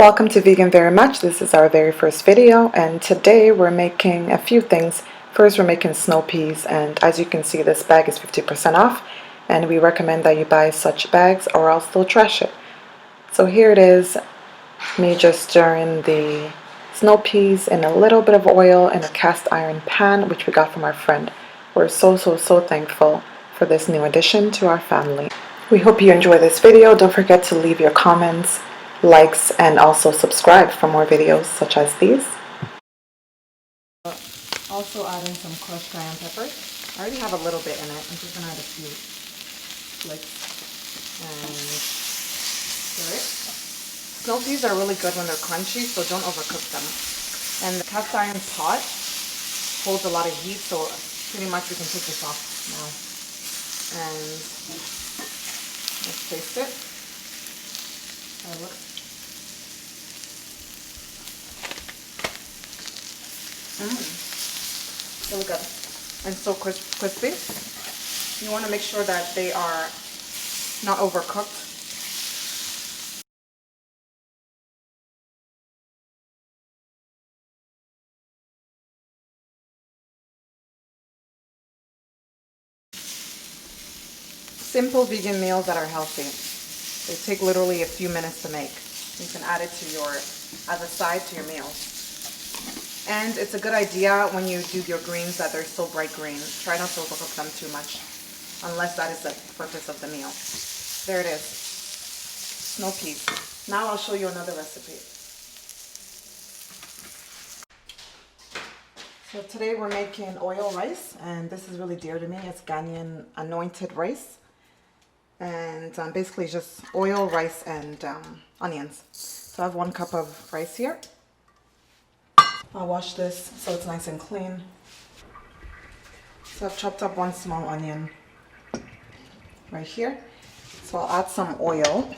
welcome to Vegan Very Much. This is our very first video, and today we're making a few things. First, we're making snow peas, and as you can see, this bag is 50% off, and we recommend that you buy such bags or else they'll trash it. So here it is, me just stirring the snow peas in a little bit of oil in a cast iron pan, which we got from our friend. We're so thankful for this new addition to our family. We hope you enjoy this video. Don't forget to leave your comments, likes, and also subscribe for more videos such as these. Also adding some crushed cayenne pepper. I already have a little bit in it. I'm just gonna add a few flicks and stir it. Snow peas are really good when they're crunchy, so don't overcook them. And the cast iron pot holds a lot of heat, so pretty much we can take this off now. And let's taste it. How it looks. Really good and so crispy. You want to make sure that they are not overcooked. Simple vegan meals that are healthy. They take literally a few minutes to make. You can add it to as a side to your meals. And it's a good idea when you do your greens that they're still bright green. Try not to overcook them too much, unless that is the purpose of the meal. There it is, snow peas. Now I'll show you another recipe. So today we're making oil rice, and this is really dear to me. It's Ghanaian Anointed rice. And basically just oil, rice, and onions. So I have 1 cup of rice here. I'll wash this so it's nice and clean. So I've chopped up 1 small onion right here. So I'll add some oil.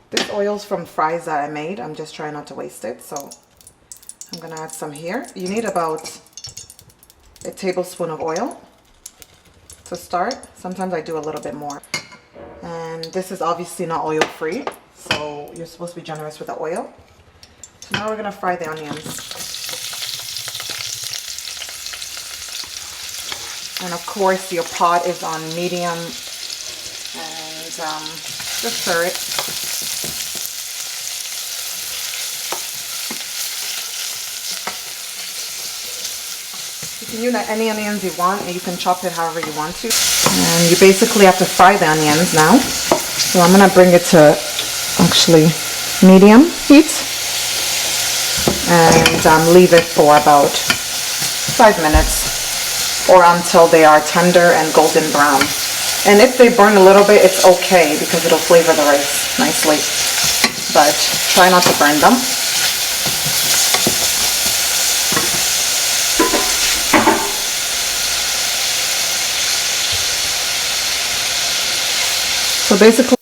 This oil's from fries that I made. I'm just trying not to waste it. So I'm gonna add some here. You need about a tablespoon of oil to start. Sometimes I do a little bit more. And this is obviously not oil free, so you're supposed to be generous with the oil. So now we're gonna fry the onions. And of course your pot is on medium, and just stir it. You can use any onions you want, and you can chop it however you want to. And you basically have to fry the onions now. So I'm gonna bring it to actually medium heat and leave it for about 5 minutes. Or until they are tender and golden brown. And if they burn a little bit, it's okay because it'll flavor the rice nicely. But try not to burn them. So basically,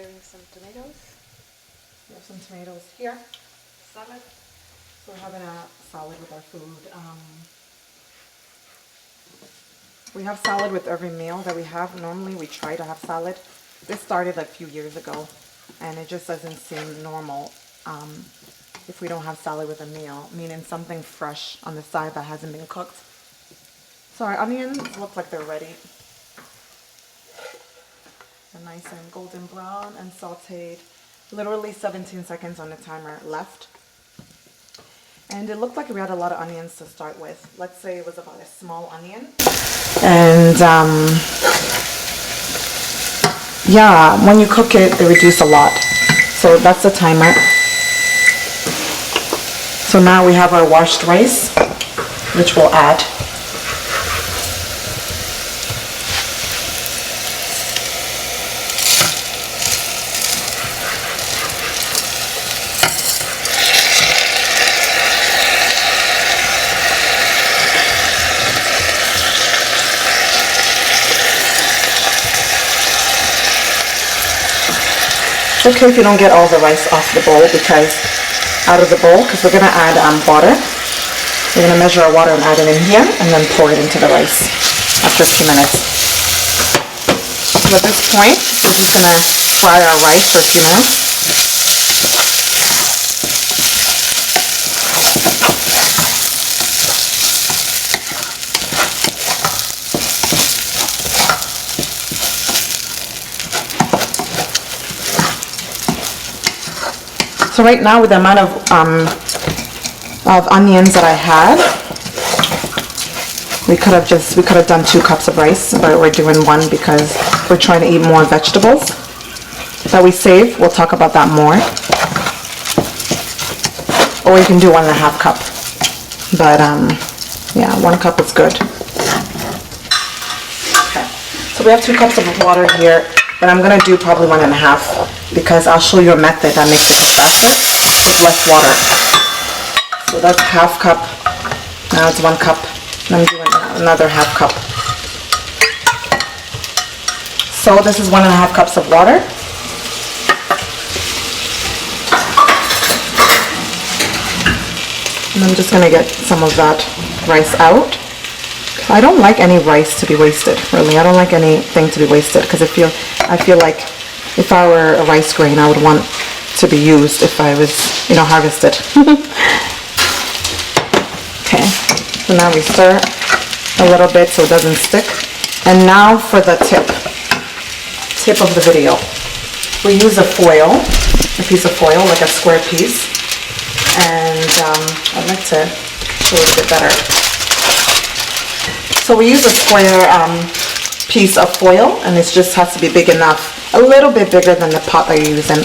preparing some tomatoes. We have some tomatoes here. Salad. So we're having a salad with our food. We have salad with every meal that we have. Normally we try to have salad. This started like a few years ago, and it just doesn't seem normal if we don't have salad with a meal, meaning something fresh on the side that hasn't been cooked. So our onions look like they're ready. They're nice and golden brown and sauteed. Literally 17 seconds on the timer left. And it looked like we had a lot of onions to start with. Let's say it was about a small onion. And yeah, when you cook it, they reduce a lot. So that's the timer. So now we have our washed rice, which we'll add. It's okay if you don't get all the rice off the bowl because we're going to add water. We're going to measure our water and add it in here and then pour it into the rice after a few minutes. So at this point, we're just going to fry our rice for a few minutes. So right now, with the amount of onions that I had, we could have done 2 cups of rice, but we're doing 1 because we're trying to eat more vegetables that we save. We'll talk about that more. Or you can do 1.5 cup. But yeah, 1 cup is good. Okay. So we have 2 cups of water here. But I'm going to do probably 1.5 because I'll show you a method that makes it go faster with less water. So that's 1/2 cup. Now it's 1 cup. And I'm doing another 1/2 cup. So this is 1.5 cups of water. And I'm just going to get some of that rice out. I don't like any rice to be wasted, really. I don't like anything to be wasted because I feel like if I were a rice grain, I would want to be used if I was, harvested. Okay, so now we stir a little bit so it doesn't stick. And now for the tip of the video. We use a piece of foil, like a square piece. And I'd like to show it a bit better. So we use a square piece of foil, and it just has to be big enough, a little bit bigger than the pot that you're using.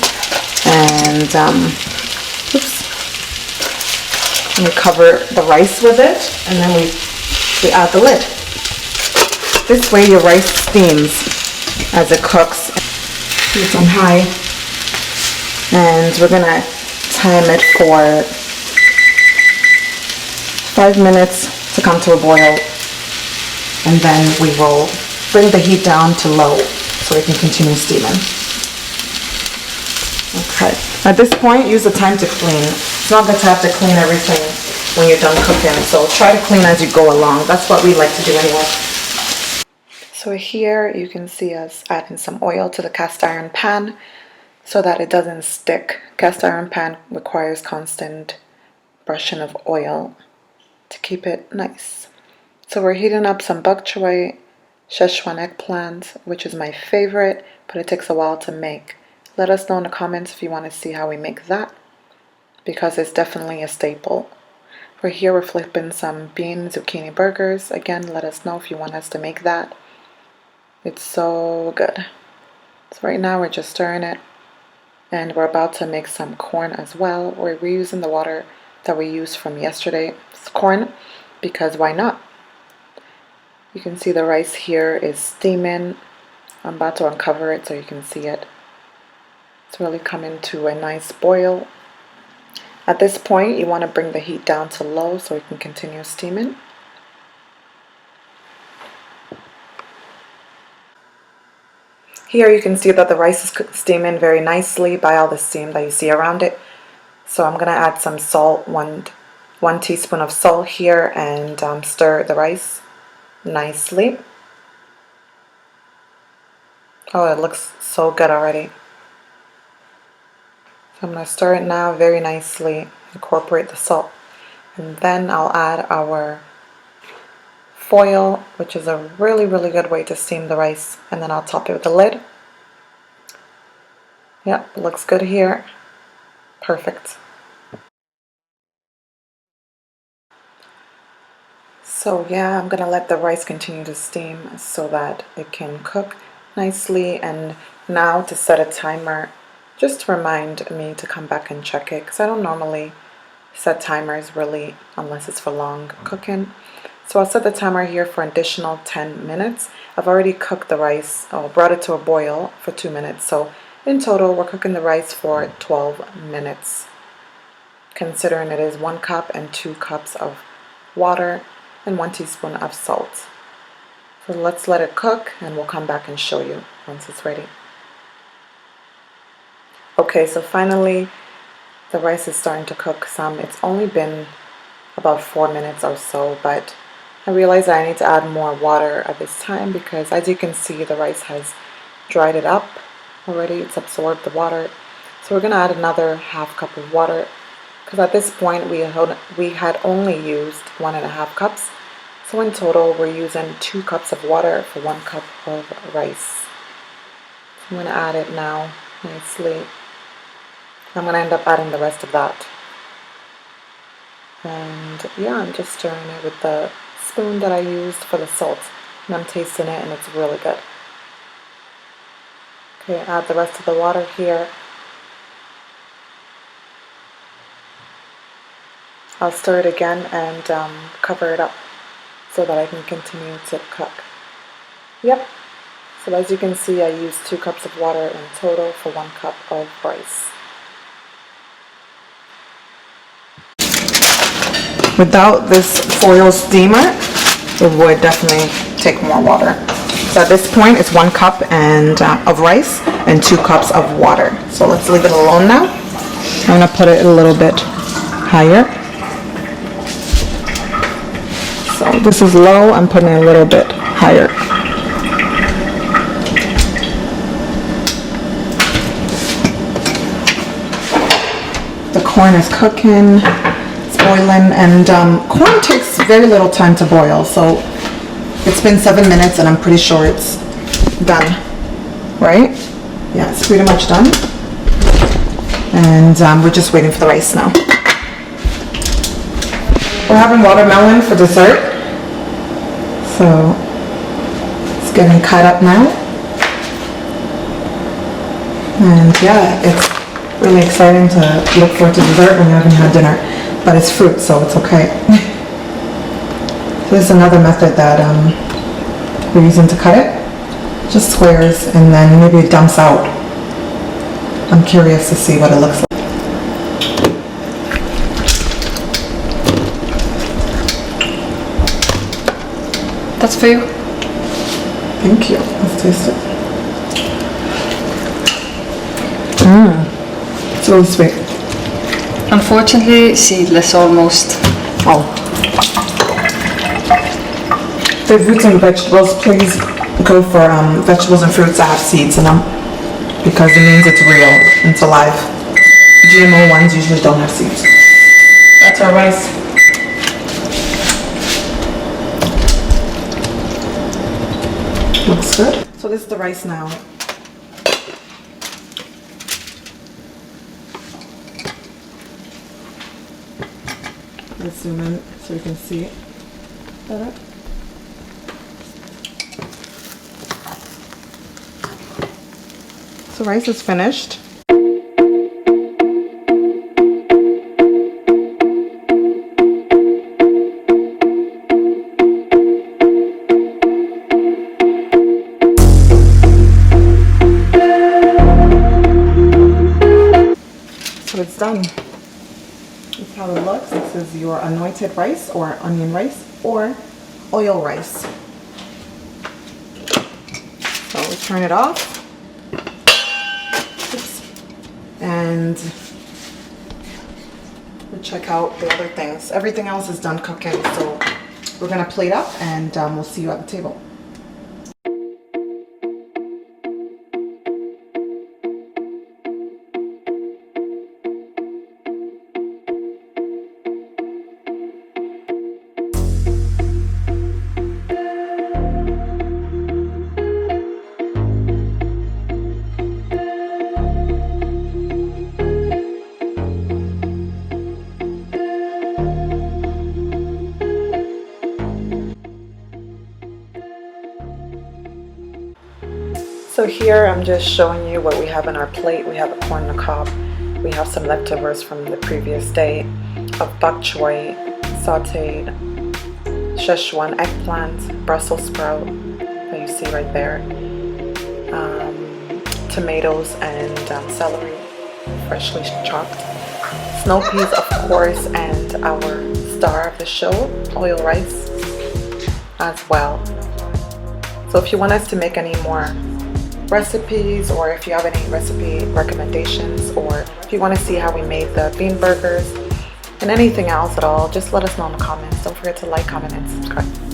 And we cover the rice with it, and then we add the lid. This way your rice steams as it cooks. It's on high, and we're gonna time it for 5 minutes to come to a boil. And then we will bring the heat down to low so we can continue steaming. Okay. At this point, use the time to clean. It's not good to have to clean everything when you're done cooking, so try to clean as you go along. That's what we like to do anyway. So here you can see us adding some oil to the cast iron pan so that it doesn't stick. Cast iron pan requires constant brushing of oil to keep it nice. So we're heating up some bok choy, Szechuan eggplant, which is my favorite, but it takes a while to make. Let us know in the comments if you want to see how we make that, because it's definitely a staple. For here, we're flipping some bean zucchini burgers. Again, let us know if you want us to make that. It's so good. So right now, we're just stirring it, and we're about to make some corn as well. We're reusing the water that we used from yesterday's corn, because why not? You can see the rice here is steaming. I'm about to uncover it so you can see it. It's really coming to a nice boil. At this point, you want to bring the heat down to low so it can continue steaming. Here you can see that the rice is steaming very nicely by all the steam that you see around it. So I'm going to add some salt, one teaspoon of salt here, and stir the rice nicely. Oh, it looks so good already. So I'm going to stir it now very nicely, incorporate the salt. And then I'll add our foil, which is a really, really good way to steam the rice. And then I'll top it with a lid. Yep, looks good here. Perfect. So yeah, I'm gonna let the rice continue to steam so that it can cook nicely. And now to set a timer, just to remind me to come back and check it, because I don't normally set timers really unless it's for long cooking. So I'll set the timer here for an additional 10 minutes. I've already cooked the rice, or brought it to a boil for 2 minutes. So in total, we're cooking the rice for 12 minutes. Considering it is 1 cup and 2 cups of water and 1 teaspoon of salt. So let's let it cook and we'll come back and show you once it's ready. Okay, so finally the rice is starting to cook some. It's only been about 4 minutes or so, but I realized I need to add more water at this time because, as you can see, the rice has dried it up already. It's absorbed the water. So we're going to add another ½ cup of water, because at this point we had only used 1½ cups. So in total we're using 2 cups of water for 1 cup of rice. So I'm going to add it now nicely. I'm going to end up adding the rest of that. And yeah, I'm just stirring it with the spoon that I used for the salt. And I'm tasting it and it's really good. Okay, add the rest of the water here. I'll stir it again and cover it up so that I can continue to cook. Yep, so as you can see, I used 2 cups of water in total for 1 cup of rice. Without this foil steamer, it would definitely take more water. So at this point, it's 1 cup of rice and 2 cups of water. So let's leave it alone now. I'm gonna put it a little bit higher. So this is low, I'm putting it a little bit higher. The corn is cooking, it's boiling, and corn takes very little time to boil. So it's been 7 minutes and I'm pretty sure it's done, right? Yeah, it's pretty much done. And we're just waiting for the rice now. We're having watermelon for dessert, so it's getting cut up now. And yeah, it's really exciting to look forward to dessert when you haven't had dinner, but it's fruit, so it's okay. So this is another method that we're using to cut it, just squares, and then maybe it dumps out. I'm curious to see what it looks like. That's for you. Thank you. Let's taste it. It's really sweet. Unfortunately, seedless almost. Oh. For fruits and vegetables, please go for vegetables and fruits that have seeds in them, because it means it's real, it's alive. GMO ones usually don't have seeds. That's our rice. Looks good. So this is the rice now. Let's zoom in so you can see it better. So rice is finished. So it's done. This is how it looks. This is your anointed rice, or onion rice, or oil rice. So we turn it off. and we'll check out the other things. Everything else is done cooking, so we're gonna plate up and we'll see you at the table. So here I'm just showing you what we have on our plate. We have a corn on the cob. We have some leftovers from the previous day of bok choy, sauteed, Szechuan eggplant, Brussels sprout that you see right there, tomatoes and celery, freshly chopped, snow peas of course, and our star of the show, oil rice as well. So if you want us to make any more recipes, or if you have any recipe recommendations, or if you want to see how we made the bean burgers and anything else at all, just let us know in the comments. Don't forget to like, comment, and subscribe.